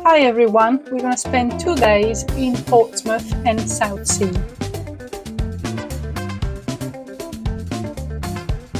Hi everyone, we're going to spend 2 days in Portsmouth and Southsea.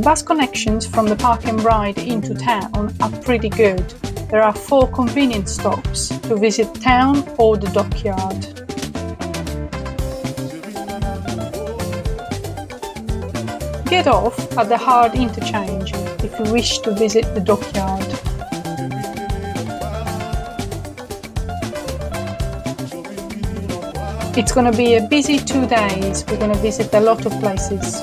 Bus connections from the park and ride into town are pretty good. There are 4 convenient stops to visit town or the Dockyard. Get off at the Hard interchange if you wish to visit the Dockyard. It's going to be a busy 2 days. We're going to visit a lot of places.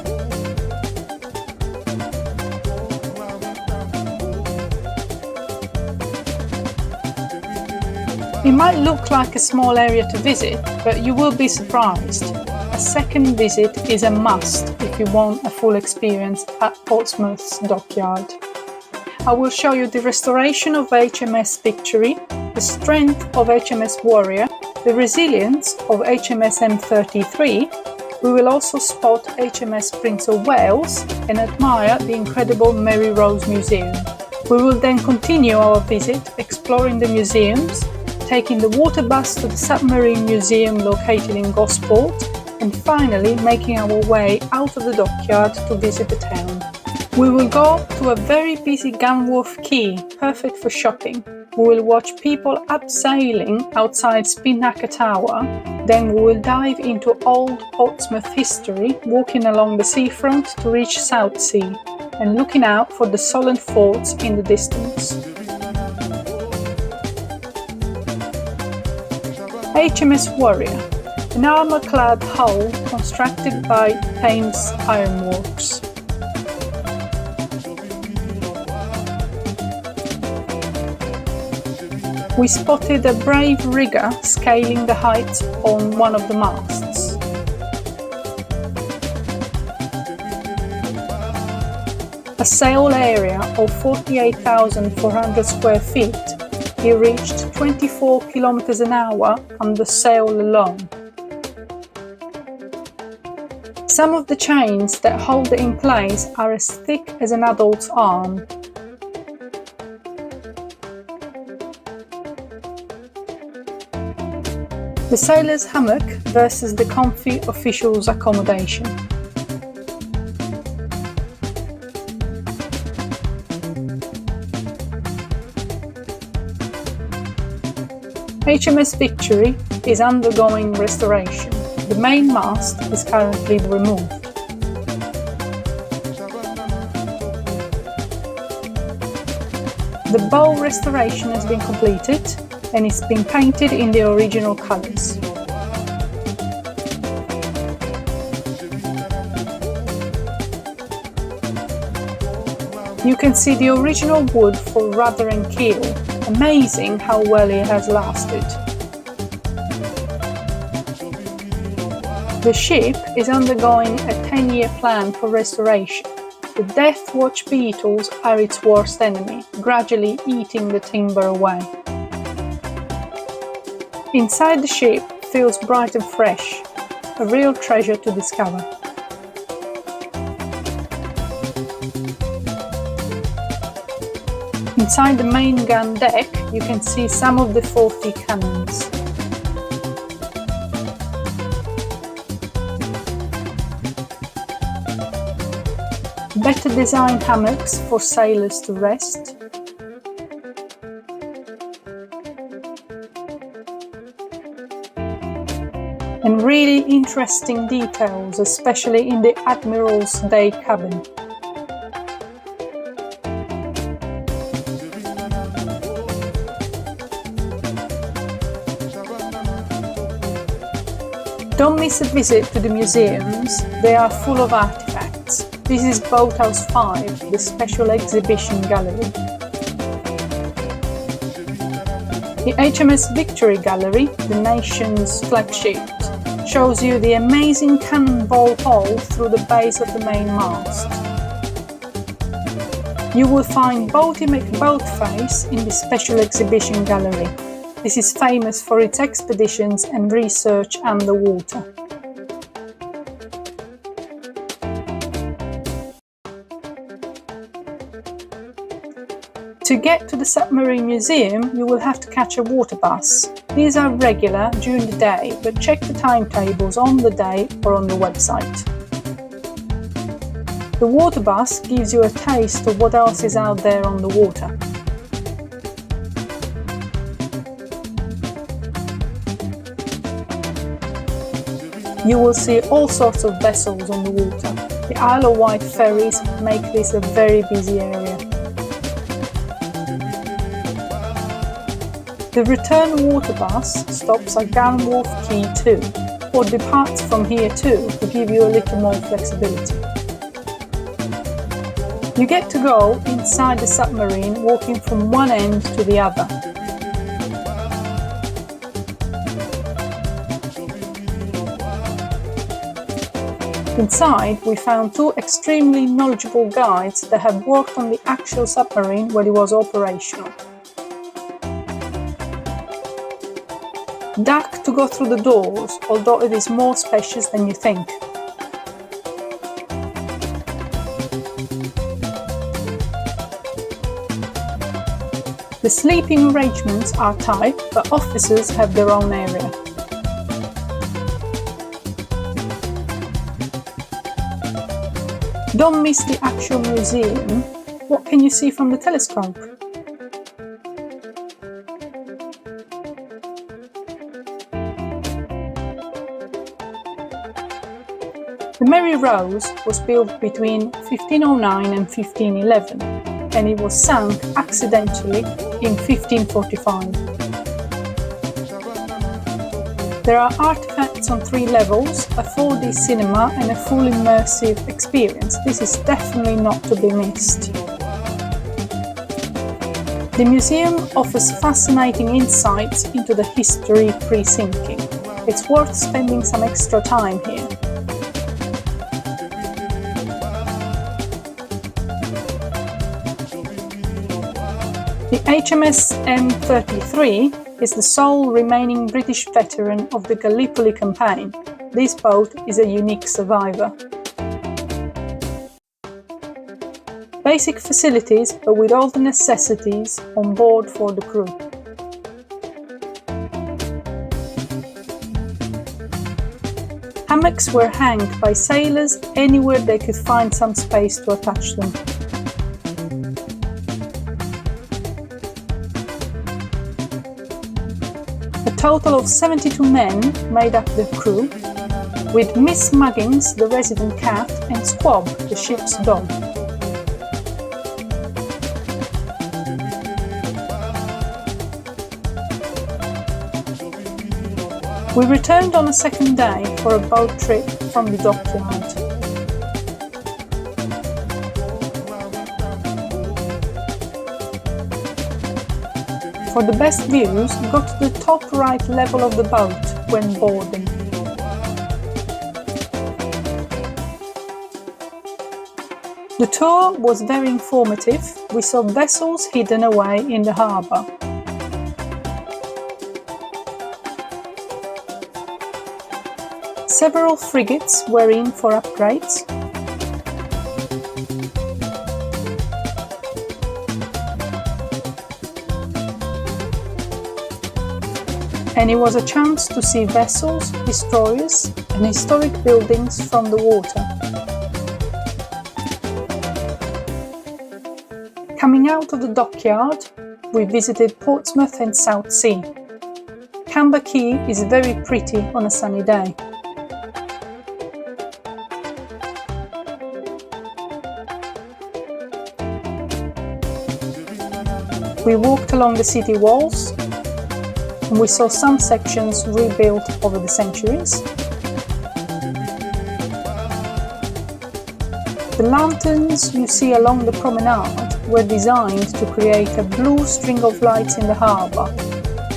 It might look like a small area to visit, but you will be surprised. A second visit is a must if you want a full experience at Portsmouth's Dockyard. I will show you the restoration of HMS Victory, the strength of HMS Warrior, the resilience of HMS M33. We will also spot HMS Prince of Wales and admire the incredible Mary Rose Museum. We will then continue our visit exploring the museums, taking the water bus to the Submarine Museum located in Gosport, and finally making our way out of the Dockyard to visit the town. We will go to a very busy Gunwharf Quay, perfect for shopping. We will watch people abseiling outside Spinnaker Tower, then we will dive into old Portsmouth history, walking along the seafront to reach Southsea, and looking out for the Solent Forts in the distance. HMS Warrior, an armour-clad hull constructed by Thames Ironworks. We spotted a brave rigger scaling the heights on one of the masts. A sail area of 48,400 square feet, he reached 24 kilometers an hour under sail alone. Some of the chains that hold it in place are as thick as an adult's arm. The sailor's hammock versus the comfy official's accommodation. HMS Victory is undergoing restoration. The main mast is currently removed. The bow restoration has been completed and it's been painted in the original colours. You can see the original wood for rudder and keel. Amazing how well it has lasted. The ship is undergoing a 10-year plan for restoration. The Death Watch beetles are its worst enemy, gradually eating the timber away. Inside the ship feels bright and fresh, a real treasure to discover. Inside the main gun deck, you can see some of the 40 cannons. Better designed hammocks for sailors to rest. And really interesting details, especially in the Admiral's Day cabin. Don't miss a visit to the museums, they are full of artifacts. This is Boathouse 5, the special exhibition gallery. The HMS Victory Gallery, the nation's flagship, shows you the amazing cannonball hole through the base of the main mast. You will find Boaty McBoatface in the special exhibition gallery. This is famous for its expeditions and research underwater. To get to the submarine museum, you will have to catch a water bus. These are regular during the day, but check the timetables on the day or on the website. The water bus gives you a taste of what else is out there on the water. You will see all sorts of vessels on the water. The Isle of Wight ferries make this a very busy area. The return water bus stops at Gunwharf Quay too, or departs from here too, to give you a little more flexibility. You get to go inside the submarine, walking from one end to the other. Inside, we found two extremely knowledgeable guides that have worked on the actual submarine when it was operational. Duck to go through the doors, although it is more spacious than you think. The sleeping arrangements are tight, but officers have their own area. Don't miss the actual museum. What can you see from the telescope? The Mary Rose was built between 1509 and 1511, and it was sunk accidentally in 1545. There are artifacts on 3 levels, a 4D cinema and a full immersive experience. This is definitely not to be missed. The museum offers fascinating insights into the history pre-sinking. It's worth spending some extra time here. The HMS M33 is the sole remaining British veteran of the Gallipoli campaign. This boat is a unique survivor. Basic facilities, but with all the necessities on board for the crew. Hammocks were hanged by sailors anywhere they could find some space to attach them. A total of 72 men made up the crew, with Miss Muggins, the resident cat, and Squab, the ship's dog. We returned on a second day for a boat trip from the Dockyard. For the best views, go to the top right level of the boat when boarding. The tour was very informative. We saw vessels hidden away in the harbour. Several frigates were in for upgrades. And it was a chance to see vessels, destroyers, and historic buildings from the water. Coming out of the Dockyard, we visited Portsmouth and Southsea. Camber Quay is very pretty on a sunny day. We walked along the city walls, and we saw some sections rebuilt over the centuries. The lanterns you see along the promenade were designed to create a blue string of lights in the harbour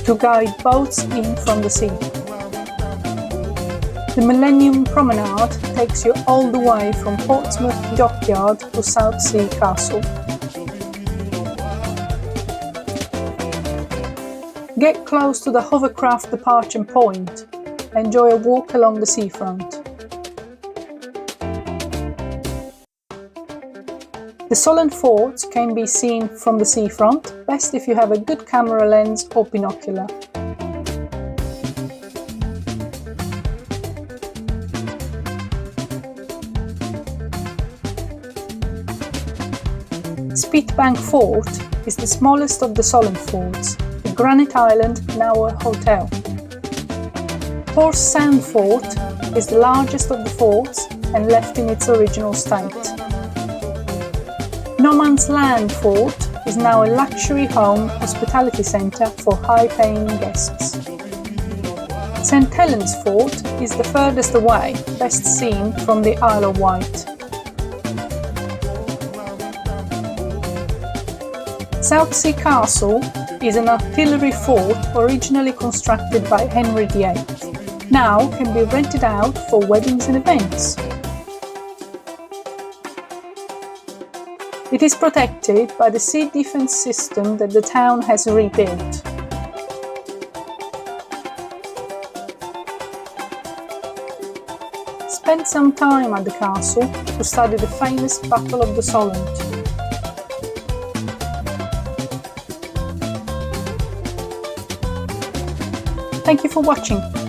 to guide boats in from the sea. The Millennium Promenade takes you all the way from Portsmouth Dockyard to Southsea Castle. Get close to the hovercraft departure point. Enjoy a walk along the seafront. The Solent Forts can be seen from the seafront, best if you have a good camera lens or binocular. Spitbank Fort is the smallest of the Solent Forts, a granite island now a hotel. Portsmouth Fort is the largest of the forts and left in its original state. No Man's Land Fort is now a luxury home hospitality centre for high-paying guests. St Helens Fort is the furthest away, best seen from the Isle of Wight. Southsea Castle is an artillery fort originally constructed by Henry VIII. Now can be rented out for weddings and events. It is protected by the sea defence system that the town has rebuilt. Spend some time at the castle to study the famous Battle of the Solent. Thank you for watching.